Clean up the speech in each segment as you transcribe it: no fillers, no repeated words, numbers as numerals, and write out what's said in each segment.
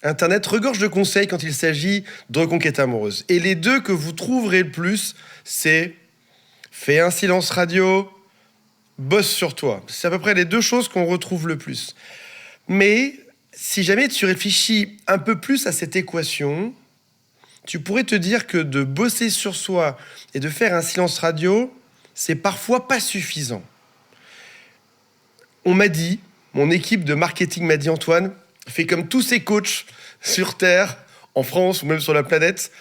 Internet regorge de conseils quand il s'agit de reconquête amoureuse. Et les deux que vous trouverez le plus, c'est fais un silence radio, bosse sur toi. C'est à peu près les deux choses qu'on retrouve le plus. Mais si jamais tu réfléchis un peu plus à cette équation, tu pourrais te dire que de bosser sur soi et de faire un silence radio, c'est parfois pas suffisant. On m'a dit, mon équipe de marketing m'a dit, Antoine, fais comme tous ces coachs sur Terre, en France ou même sur la planète,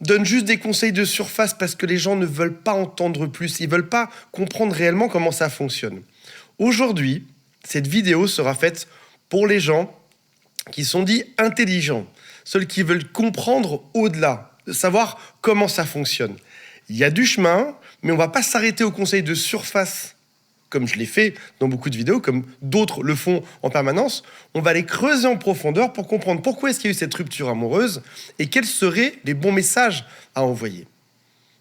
donne juste des conseils de surface parce que les gens ne veulent pas entendre plus, ils veulent pas comprendre réellement comment ça fonctionne. Aujourd'hui, cette vidéo sera faite pour les gens qui sont dits intelligents, ceux qui veulent comprendre au-delà, savoir comment ça fonctionne. Il y a du chemin, mais on va pas s'arrêter aux conseils de surface comme je l'ai fait dans beaucoup de vidéos, comme d'autres le font en permanence. On va les creuser en profondeur pour comprendre pourquoi est-ce qu'il y a eu cette rupture amoureuse et quels seraient les bons messages à envoyer.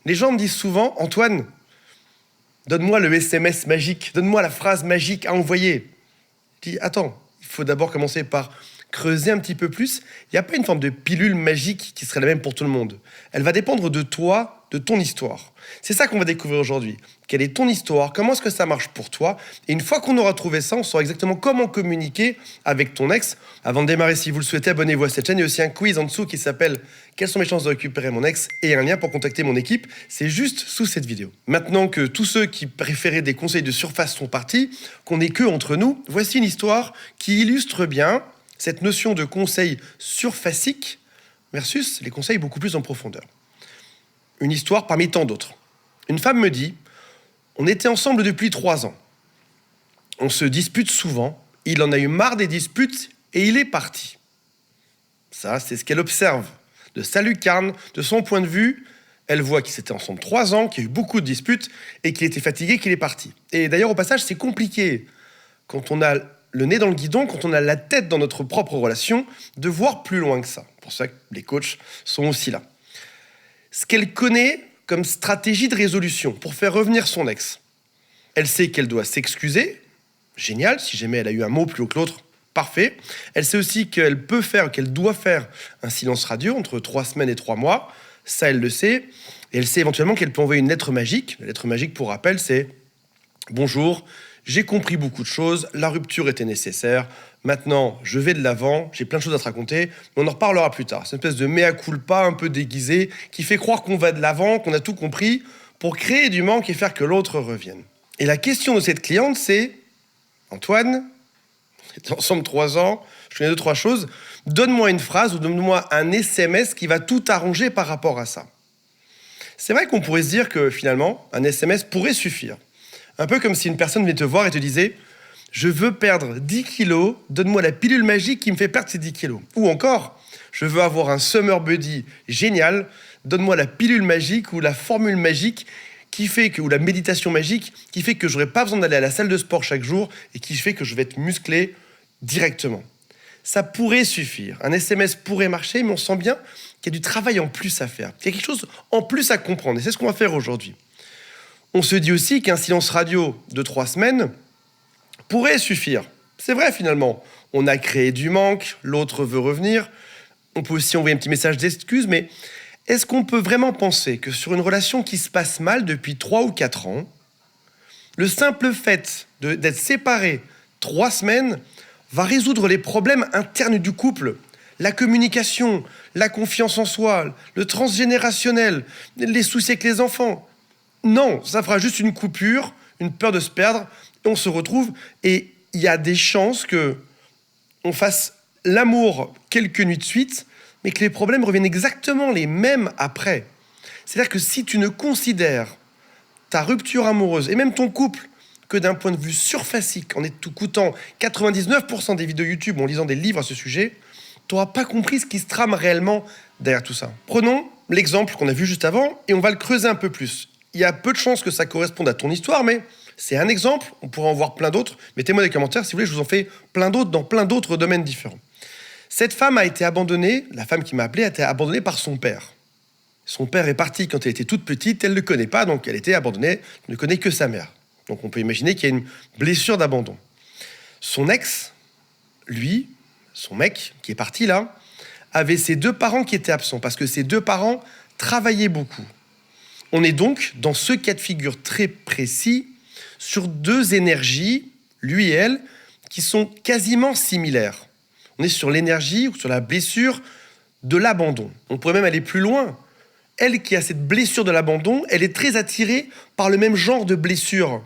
Les gens me disent souvent, Antoine, donne-moi le SMS magique, donne-moi la phrase magique à envoyer. Je dis, attends, il faut d'abord commencer par creuser un petit peu plus. Il n'y a pas une forme de pilule magique qui serait la même pour tout le monde. Elle va dépendre de toi, de ton histoire. C'est ça qu'on va découvrir aujourd'hui. Quelle est ton histoire? Comment est-ce que ça marche pour toi? Et une fois qu'on aura trouvé ça, on saura exactement comment communiquer avec ton ex. Avant de démarrer, si vous le souhaitez, abonnez-vous à cette chaîne. Il y a aussi un quiz en dessous qui s'appelle « Quelles sont mes chances de récupérer mon ex ?» et un lien pour contacter mon équipe. C'est juste sous cette vidéo. Maintenant que tous ceux qui préféraient des conseils de surface sont partis, qu'on n'est que entre nous, voici une histoire qui illustre bien cette notion de conseil surfacique versus les conseils beaucoup plus en profondeur. Une histoire parmi tant d'autres. Une femme me dit, on était ensemble depuis 3 ans. On se dispute souvent, il en a eu marre des disputes et il est parti. Ça, c'est ce qu'elle observe. De sa lucarne, de son point de vue, elle voit qu'ils étaient ensemble 3 ans, qu'il y a eu beaucoup de disputes et qu'il était fatigué, qu'il est parti. Et d'ailleurs, au passage, c'est compliqué quand on a le nez dans le guidon, quand on a la tête dans notre propre relation, de voir plus loin que ça. C'est pour ça que les coachs sont aussi là. Ce qu'elle connaît comme stratégie de résolution pour faire revenir son ex. Elle sait qu'elle doit s'excuser, génial, si jamais elle a eu un mot plus haut que l'autre, parfait. Elle sait aussi qu'elle peut faire, qu'elle doit faire un silence radio entre 3 semaines et 3 mois, ça elle le sait. Et elle sait éventuellement qu'elle peut envoyer une lettre magique. La lettre magique, pour rappel, c'est « Bonjour, j'ai compris beaucoup de choses, la rupture était nécessaire, maintenant je vais de l'avant, j'ai plein de choses à te raconter, mais on en reparlera plus tard. » C'est une espèce de mea culpa un peu déguisé qui fait croire qu'on va de l'avant, qu'on a tout compris, pour créer du manque et faire que l'autre revienne. Et la question de cette cliente, c'est « Antoine, on est ensemble 3 ans, je connais 2-3 choses, donne-moi une phrase ou donne-moi un SMS qui va tout arranger par rapport à ça. » C'est vrai qu'on pourrait se dire que finalement, un SMS pourrait suffire. Un peu comme si une personne venait te voir et te disait « Je veux perdre 10 kilos, donne-moi la pilule magique qui me fait perdre ces 10 kilos. » Ou encore « Je veux avoir un summer buddy génial, donne-moi la pilule magique ou la formule magique qui fait que, ou la méditation magique qui fait que je n'aurai pas besoin d'aller à la salle de sport chaque jour et qui fait que je vais être musclé directement. » Ça pourrait suffire. Un SMS pourrait marcher, mais on sent bien qu'il y a du travail en plus à faire. Il y a quelque chose en plus à comprendre. Et c'est ce qu'on va faire aujourd'hui. On se dit aussi qu'un silence radio de 3 semaines pourrait suffire. C'est vrai finalement. On a créé du manque, l'autre veut revenir. On peut aussi envoyer un petit message d'excuse, mais est-ce qu'on peut vraiment penser que sur une relation qui se passe mal depuis 3 ou 4 ans, le simple fait d'être séparé 3 semaines va résoudre les problèmes internes du couple, la communication, la confiance en soi, le transgénérationnel, les soucis avec les enfants? Non, ça fera juste une coupure, une peur de se perdre, et on se retrouve, et il y a des chances que on fasse l'amour quelques nuits de suite, mais que les problèmes reviennent exactement les mêmes après. C'est-à-dire que si tu ne considères ta rupture amoureuse, et même ton couple, que d'un point de vue surfacique, en écoutant 99% des vidéos YouTube, en lisant des livres à ce sujet, tu n'auras pas compris ce qui se trame réellement derrière tout ça. Prenons l'exemple qu'on a vu juste avant, et on va le creuser un peu plus. Il y a peu de chances que ça corresponde à ton histoire, mais c'est un exemple. On pourrait en voir plein d'autres. Mettez-moi des commentaires si vous voulez, je vous en fais plein d'autres dans plein d'autres domaines différents. Cette femme a été abandonnée, la femme qui m'a appelé a été abandonnée par son père. Son père est parti quand elle était toute petite, elle ne le connaît pas, donc elle était abandonnée, elle ne connaît que sa mère. Donc on peut imaginer qu'il y a une blessure d'abandon. Son ex, lui, son mec, qui est parti là, avait ses deux parents qui étaient absents parce que ses deux parents travaillaient beaucoup. On est donc dans ce cas de figure très précis sur deux énergies, lui et elle, qui sont quasiment similaires. On est sur l'énergie ou sur la blessure de l'abandon. On pourrait même aller plus loin. Elle qui a cette blessure de l'abandon, elle est très attirée par le même genre de blessure.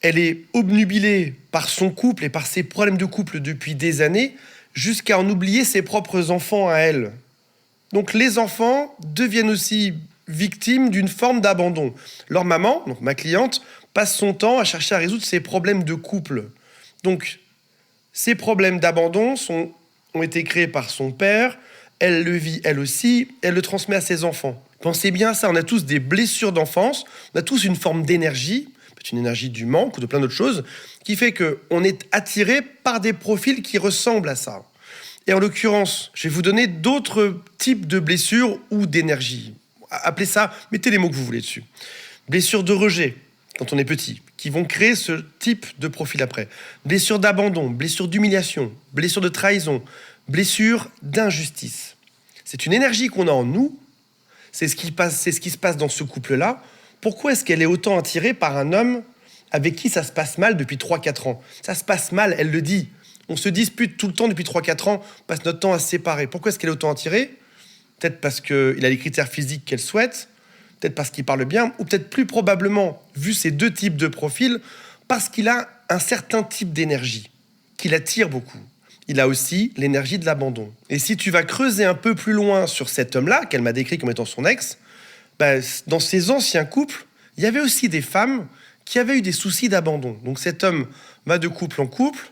Elle est obnubilée par son couple et par ses problèmes de couple depuis des années, jusqu'à en oublier ses propres enfants à elle. Donc les enfants deviennent aussi victimes d'une forme d'abandon. Leur maman, donc ma cliente, passe son temps à chercher à résoudre ses problèmes de couple. Donc ces problèmes d'abandon ont été créés par son père, elle le vit elle aussi, elle le transmet à ses enfants. Pensez bien à ça, on a tous des blessures d'enfance, on a tous une forme d'énergie, peut-être une énergie du manque ou de plein d'autres choses, qui fait qu'on est attiré par des profils qui ressemblent à ça. Et en l'occurrence, je vais vous donner d'autres types de blessures ou d'énergie. Appelez ça, mettez les mots que vous voulez dessus. Blessures de rejet, quand on est petit, qui vont créer ce type de profil après. Blessures d'abandon, blessures d'humiliation, blessures de trahison, blessures d'injustice. C'est une énergie qu'on a en nous, c'est ce qui se passe dans ce couple-là. Pourquoi est-ce qu'elle est autant attirée par un homme avec qui ça se passe mal depuis 3-4 ans ? Ça se passe mal, elle le dit. On se dispute tout le temps depuis 3-4 ans, on passe notre temps à se séparer. Pourquoi est-ce qu'elle est autant attirée ? Peut-être parce qu'il a les critères physiques qu'elle souhaite, peut-être parce qu'il parle bien, ou peut-être plus probablement, vu ces deux types de profils, parce qu'il a un certain type d'énergie qui l'attire beaucoup. Il a aussi l'énergie de l'abandon. Et si tu vas creuser un peu plus loin sur cet homme-là, qu'elle m'a décrit comme étant son ex, dans ses anciens couples, il y avait aussi des femmes qui avaient eu des soucis d'abandon. Donc cet homme va de couple en couple,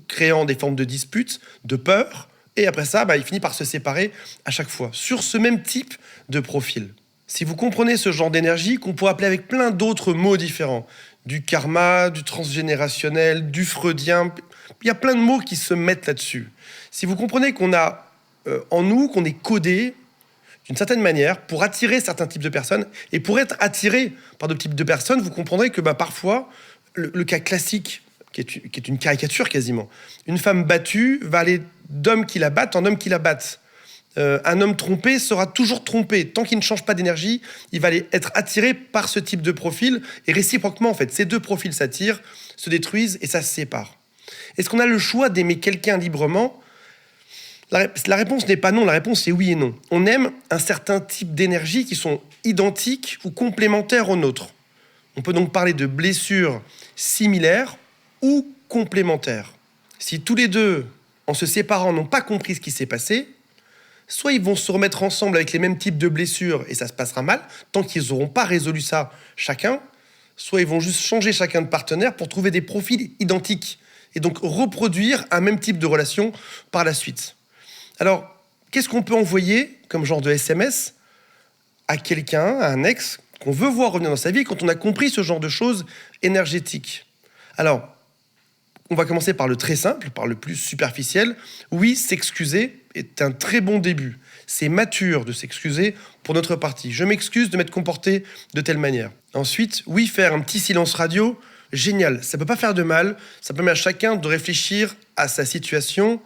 créant des formes de disputes, de peur, et après ça, il finit par se séparer à chaque fois, sur ce même type de profil. Si vous comprenez ce genre d'énergie, qu'on pourrait appeler avec plein d'autres mots différents, du karma, du transgénérationnel, du freudien, il y a plein de mots qui se mettent là-dessus. Si vous comprenez qu'on a en nous, qu'on est codé d'une certaine manière pour attirer certains types de personnes, et pour être attiré par d'autres types de personnes, vous comprendrez que parfois, le cas classique, qui est une caricature quasiment, une femme battue va aller d'homme qui la battent en homme qui la battent. Un homme trompé sera toujours trompé. Tant qu'il ne change pas d'énergie, il va aller être attiré par ce type de profil. Et réciproquement, en fait, ces deux profils s'attirent, se détruisent et ça se sépare. Est-ce qu'on a le choix d'aimer quelqu'un librement ? La réponse n'est pas non, la réponse est oui et non. On aime un certain type d'énergie qui sont identiques ou complémentaires aux nôtres. On peut donc parler de blessures similaires ou complémentaires. Si tous les deux, en se séparant, n'ont pas compris ce qui s'est passé, soit ils vont se remettre ensemble avec les mêmes types de blessures et ça se passera mal, tant qu'ils n'auront pas résolu ça chacun, soit ils vont juste changer chacun de partenaire pour trouver des profils identiques et donc reproduire un même type de relation par la suite. Alors, qu'est-ce qu'on peut envoyer comme genre de SMS à quelqu'un, à un ex, qu'on veut voir revenir dans sa vie quand on a compris ce genre de choses énergétiques ? Alors, on va commencer par le très simple, par le plus superficiel. Oui, s'excuser est un très bon début. C'est mature de s'excuser pour notre partie. Je m'excuse de m'être comporté de telle manière. Ensuite, oui, faire un petit silence radio, génial. Ça ne peut pas faire de mal. Ça permet à chacun de réfléchir à sa situation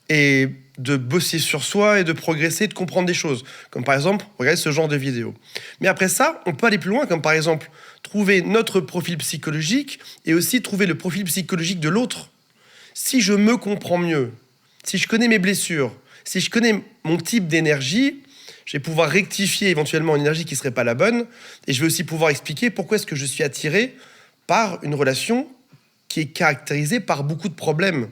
et de bosser sur soi et de progresser, de comprendre des choses. Comme par exemple, regarder ce genre de vidéo. Mais après ça, on peut aller plus loin, comme par exemple trouver notre profil psychologique et aussi trouver le profil psychologique de l'autre. Si je me comprends mieux, si je connais mes blessures, si je connais mon type d'énergie, je vais pouvoir rectifier éventuellement une énergie qui ne serait pas la bonne et je vais aussi pouvoir expliquer pourquoi est-ce que je suis attiré par une relation qui est caractérisée par beaucoup de problèmes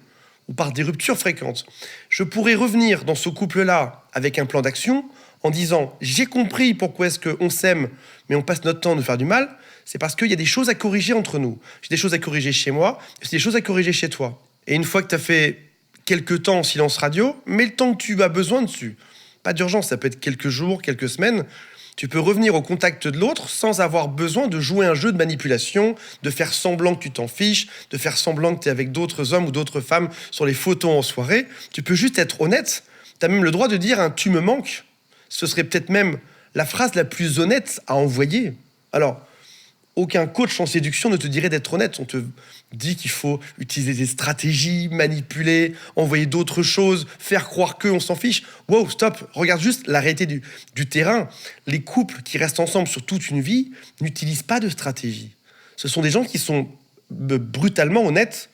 ou par des ruptures fréquentes. Je pourrais revenir dans ce couple-là avec un plan d'action en disant « j'ai compris pourquoi est-ce qu'on s'aime, mais on passe notre temps à nous faire du mal », c'est parce qu'il y a des choses à corriger entre nous. J'ai des choses à corriger chez moi, j'ai des choses à corriger chez toi. Et une fois que tu as fait quelques temps en silence radio, mets le temps que tu as besoin dessus. Pas d'urgence, ça peut être quelques jours, quelques semaines. Tu peux revenir au contact de l'autre sans avoir besoin de jouer un jeu de manipulation, de faire semblant que tu t'en fiches, de faire semblant que tu es avec d'autres hommes ou d'autres femmes sur les photos en soirée. Tu peux juste être honnête. Tu as même le droit de dire un « tu me manques ». Ce serait peut-être même la phrase la plus honnête à envoyer. Alors, Aucun coach en séduction ne te dirait d'être honnête. On te dit qu'il faut utiliser des stratégies, manipuler, envoyer d'autres choses, faire croire qu'eux, on s'en fiche. Wow, stop, regarde juste la réalité du terrain. Les couples qui restent ensemble sur toute une vie n'utilisent pas de stratégie. Ce sont des gens qui sont brutalement honnêtes.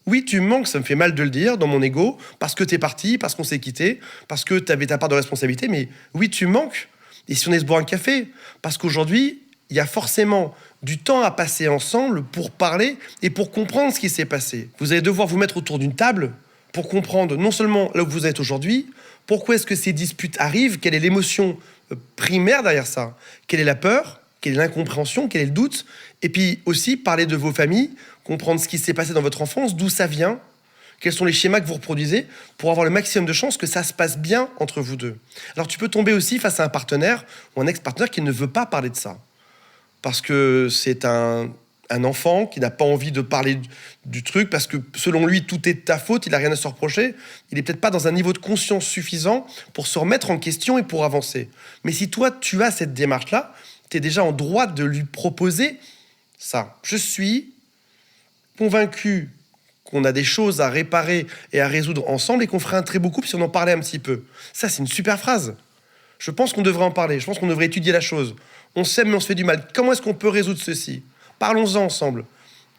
Oui, tu me manques, ça me fait mal de le dire, dans mon ego, parce que t'es parti, parce qu'on s'est quitté, parce que t'avais ta part de responsabilité, mais oui, tu me manques. Et si on est se boire un café? Parce qu'aujourd'hui, il y a forcément du temps à passer ensemble pour parler et pour comprendre ce qui s'est passé. Vous allez devoir vous mettre autour d'une table pour comprendre non seulement là où vous êtes aujourd'hui, pourquoi est-ce que ces disputes arrivent, quelle est l'émotion primaire derrière ça, quelle est la peur, quelle est l'incompréhension, quel est le doute, et puis aussi parler de vos familles, comprendre ce qui s'est passé dans votre enfance, d'où ça vient, quels sont les schémas que vous reproduisez pour avoir le maximum de chances que ça se passe bien entre vous deux. Alors tu peux tomber aussi face à un partenaire ou un ex-partenaire qui ne veut pas parler de ça. Parce que c'est un enfant qui n'a pas envie de parler du truc, parce que selon lui, tout est de ta faute, il n'a rien à se reprocher. Il n'est peut-être pas dans un niveau de conscience suffisant pour se remettre en question et pour avancer. Mais si toi, tu as cette démarche-là, tu es déjà en droit de lui proposer ça. Je suis convaincu qu'on a des choses à réparer et à résoudre ensemble et qu'on ferait un très beau couple si on en parlait un petit peu. Ça, c'est une super phrase. Je pense qu'on devrait en parler, je pense qu'on devrait étudier la chose. On s'aime mais on se fait du mal. Comment est-ce qu'on peut résoudre ceci? Parlons-en ensemble.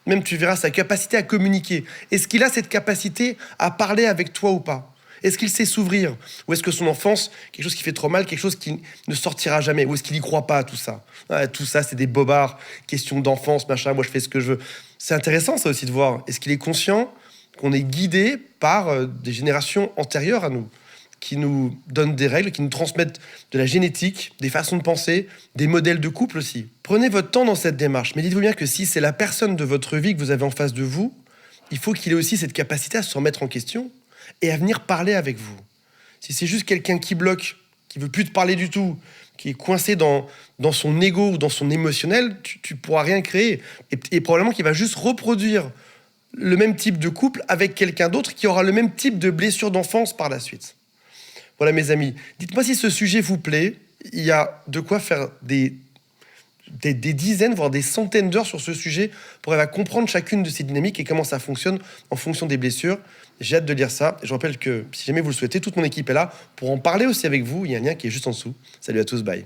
Même tu verras sa capacité à communiquer. Est-ce qu'il a cette capacité à parler avec toi ou pas? Est-ce qu'il sait s'ouvrir? Ou est-ce que son enfance, quelque chose qui fait trop mal, quelque chose qui ne sortira jamais? Ou est-ce qu'il n'y croit pas à tout ça? Tout ça, c'est des bobards, question d'enfance, machin, moi je fais ce que je veux. C'est intéressant ça aussi de voir. Est-ce qu'il est conscient qu'on est guidé par des générations antérieures à nous, qui nous donnent des règles, qui nous transmettent de la génétique, des façons de penser, des modèles de couple aussi. Prenez votre temps dans cette démarche, mais dites-vous bien que si c'est la personne de votre vie que vous avez en face de vous, il faut qu'il ait aussi cette capacité à se remettre en question et à venir parler avec vous. Si c'est juste quelqu'un qui bloque, qui veut plus te parler du tout, qui est coincé dans son ego ou dans son émotionnel, tu pourras rien créer. Et probablement qu'il va juste reproduire le même type de couple avec quelqu'un d'autre qui aura le même type de blessure d'enfance par la suite. Voilà mes amis, dites-moi si ce sujet vous plaît. Il y a de quoi faire des dizaines, voire des centaines d'heures sur ce sujet pour arriver à comprendre chacune de ces dynamiques et comment ça fonctionne en fonction des blessures. J'ai hâte de lire ça. Et je rappelle que si jamais vous le souhaitez, toute mon équipe est là pour en parler aussi avec vous. Il y a un lien qui est juste en dessous. Salut à tous, bye.